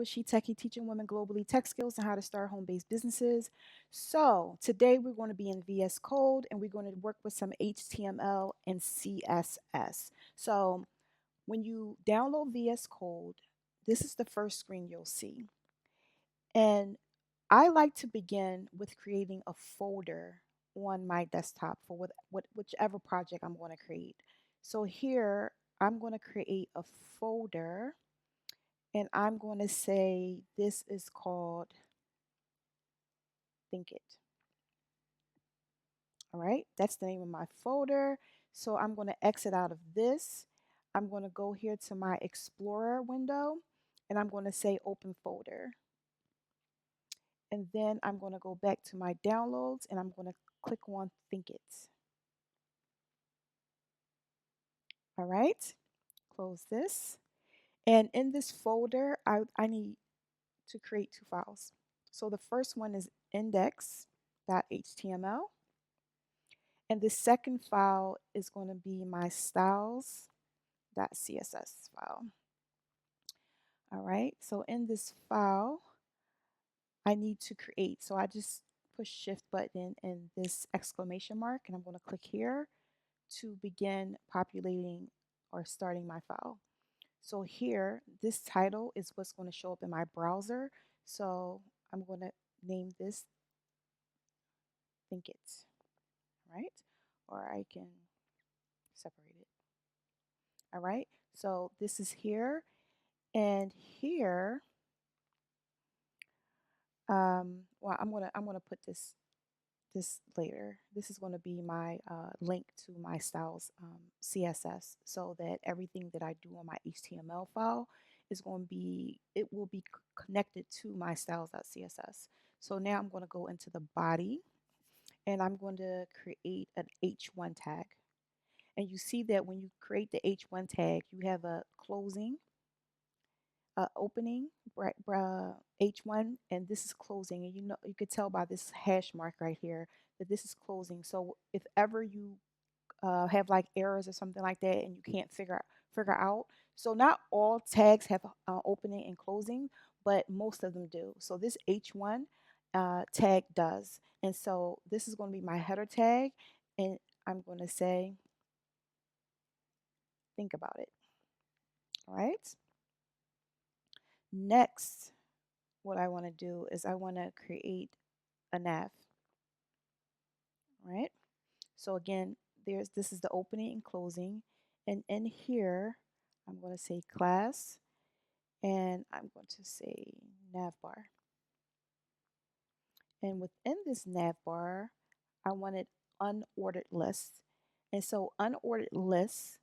with Shetechy, teaching women globally tech skills and how to start home-based businesses. So today we're going to be in VS Code and we're going to work with some HTML and CSS. So when you download VS Code, this is the first screen you'll see. And I like to begin with creating a folder on my desktop for whichever project I'm going to create. So here I'm going to create a folder and I'm going to say this is called Think It. All right, that's the name of my folder. So I'm going to exit out of this. I'm going to go here to my Explorer window and I'm going to say Open Folder. And then I'm going to go back to my downloads and I'm going to click on Think It. All right, close this. And in this folder, I need to create two files. So the first one is index.html. And the second file is going to be my styles.css file. All right, so in this file, I need to create. So I just push shift button and this exclamation mark, and I'm going to click here to begin populating or starting my file. So here, this title is what's going to show up in my browser. So I'm going to name this Think It, right? Or I can separate it. All right, so this is here. And here, well, I'm gonna put this later. This is going to be my link to my styles CSS, so that everything that I do on my HTML file is going to be, it will be connected to my styles.css. So now I'm going to go into the body and I'm going to create an H1 tag. And you see that when you create the H1 tag, you have a closing, opening, H1, and this is closing. And you know, you could tell by this hash mark right here that this is closing. So if ever you have like errors or something like that and you can't figure out, so not all tags have opening and closing, but most of them do. So this H1 tag does. And so this is going to be my header tag, and I'm going to say, think about it. All right. Next, what I want to do is I want to create a nav, right? So again, this is the opening and closing, and in here, I'm going to say class, and I'm going to say navbar. And within this navbar, I wanted unordered list, and so unordered list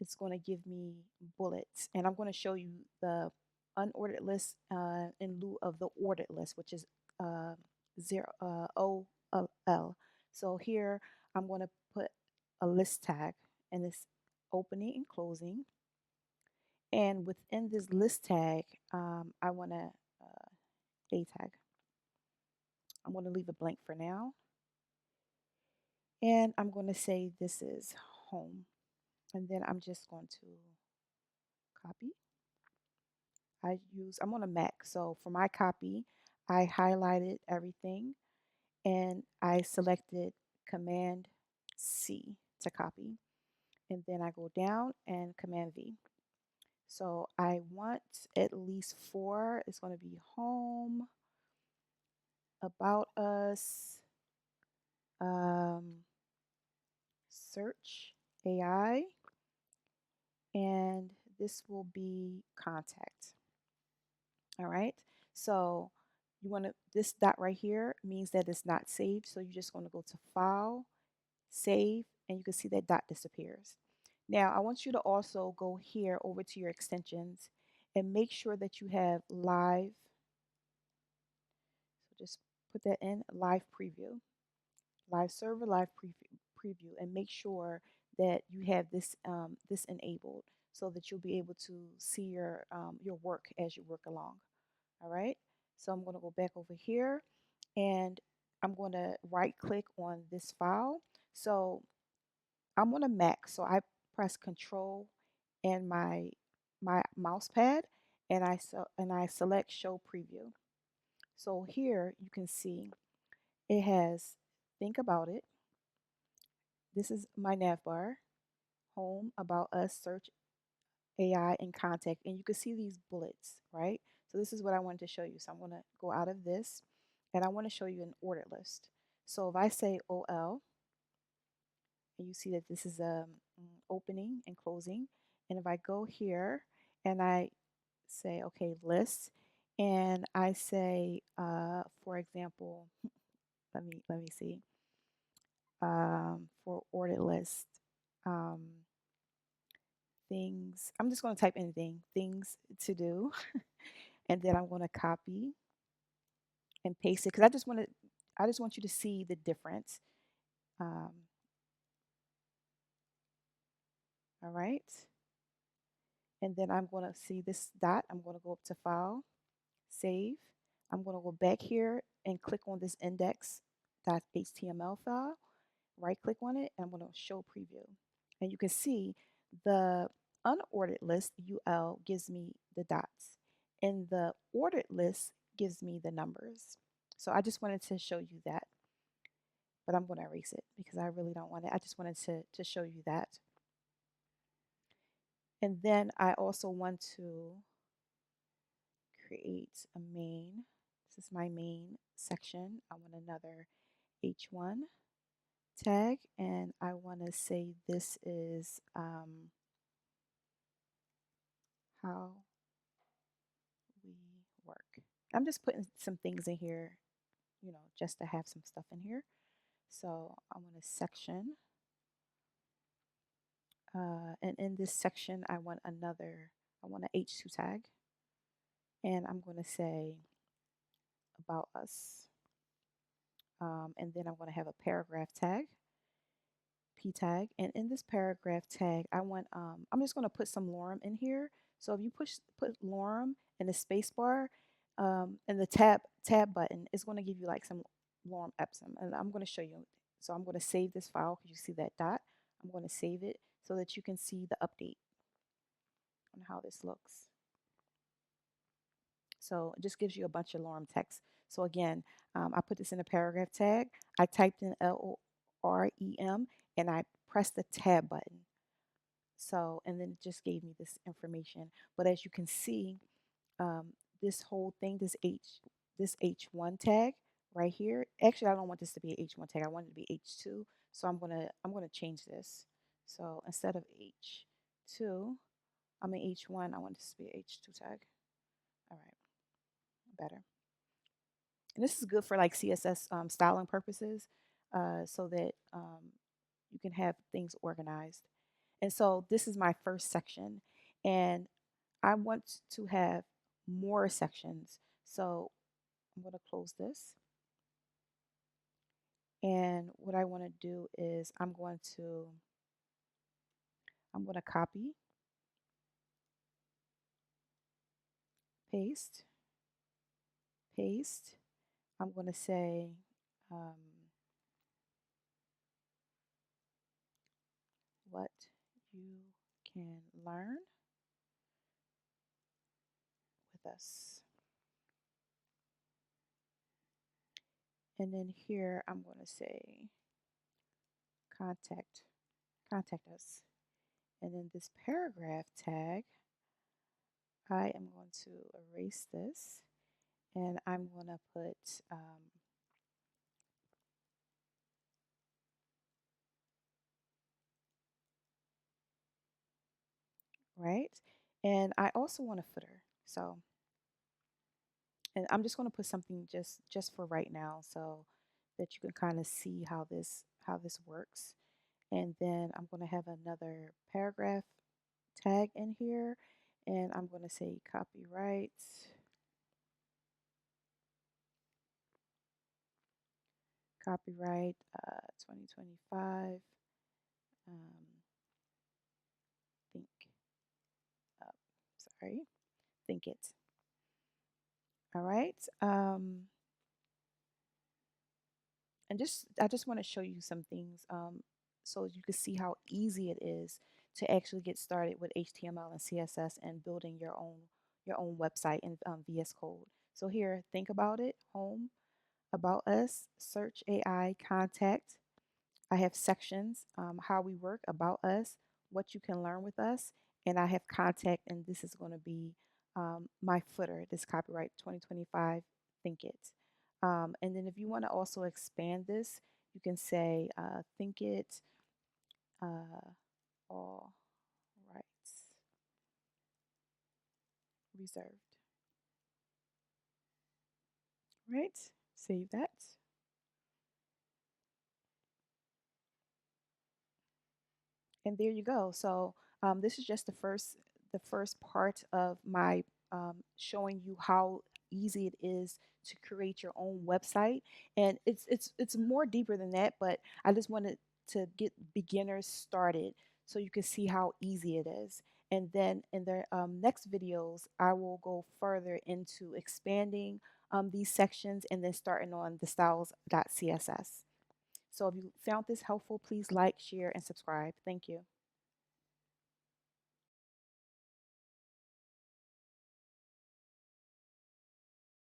is going to give me bullets, and I'm going to show you the unordered list in lieu of the ordered list, which is uh, OL. So here I'm going to put a list tag and this opening and closing. And within this list tag, I want a tag. I'm going to leave it blank for now. And I'm going to say this is home. And then I'm just going to copy. I'm on a Mac. So for my copy, I highlighted everything and I selected Command C to copy. And then I go down and Command V. So I want at least 4. It's going to be home, about us, um, search AI, and this will be contact. All right. So you want to, this dot right here means that it's not saved. So you're just going to go to File, Save, and you can see that dot disappears. Now I want you to also go here over to your extensions and make sure that you have live. So just put that in live preview, live server, live preview, and make sure that you have this enabled so that you'll be able to see your work as you work along. All right. So I'm going to go back over here and I'm going to right click on this file. So I'm on a Mac, so I press Control and my mouse pad, and I select show preview. So here you can see it has think about it. This is my nav bar, home, about us, search, AI, and contact. And you can see these bullets, right? So this is what I wanted to show you. So I'm going to go out of this and I want to show you an ordered list. So if I say OL, and you see that this is a opening and closing. And if I go here and I say, okay, list, and I say, for example, let me see, for ordered list, um, things. I'm just going to type anything, things to do, and then I'm going to copy and paste it because I just want you to see the difference. Um, all right, and then I'm going to see this dot. I'm going to go up to File, Save. I'm going to go back here and click on this index.html file. Right click on it, and I'm going to Show Preview, and you can see the unordered list UL gives me the dots, and the ordered list gives me the numbers. So I just wanted to show you that. But I'm going to erase it because I really don't want it. I just wanted to show you that. And then I also want to create a main. This is my main section. I want another H1 tag, and I want to say this is how we work. I'm just putting some things in here, just to have some stuff in here. So I want a section. And in this section, I want an H2 tag. And I'm going to say about us. And then I'm going to have a paragraph tag, P tag. And in this paragraph tag, I'm just going to put some lorem in here. So if you put lorem in the space bar and the tab button, it's going to give you like some lorem epsom. And I'm going to show you. So I'm going to save this file because you see that dot. I'm going to save it so that you can see the update on how this looks. So it just gives you a bunch of lorem text. So again, I put this in a paragraph tag. I typed in LOREM and I pressed the tab button. So, and then it just gave me this information. But as you can see, this whole thing, this H1 tag right here. Actually, I don't want this to be an H1 tag. I want it to be H2. So I'm gonna change this. So instead of H2, I'm in H1. I want this to be an H2 tag. All right, better. And this is good for like CSS styling purposes, so that you can have things organized. And so this is my first section, and I want to have more sections. So I'm going to close this. And what I want to do is I'm going to copy, paste, paste. I'm going to say um, what you can learn with us. And then here I'm going to say contact contact us. And then this paragraph tag, I am going to erase this and I'm going to put right. And I also want a footer. So, and I'm just going to put something just for right now so that you can kind of see how this works. And then I'm going to have another paragraph tag in here and I'm going to say copyright 2025 think up sorry think it. All right. And I just want to show you some things so you can see how easy it is to actually get started with HTML and CSS and building your own website in VS Code. So here, think about it, home, about us, search AI, contact. I have sections, how we work, about us, what you can learn with us, and I have contact, and this is going to be my footer, this copyright 2025, think it. And then if you want to also expand this, you can say think it, uh, all rights reserved, right? Save that. And there you go. So this is just the first part of my showing you how easy it is to create your own website, and it's more deeper than that. But I just wanted to get beginners started so you can see how easy it is. And then in the next videos, I will go further into expanding these sections and then starting on the styles.css. So if you found this helpful, please like, share, and subscribe. Thank you.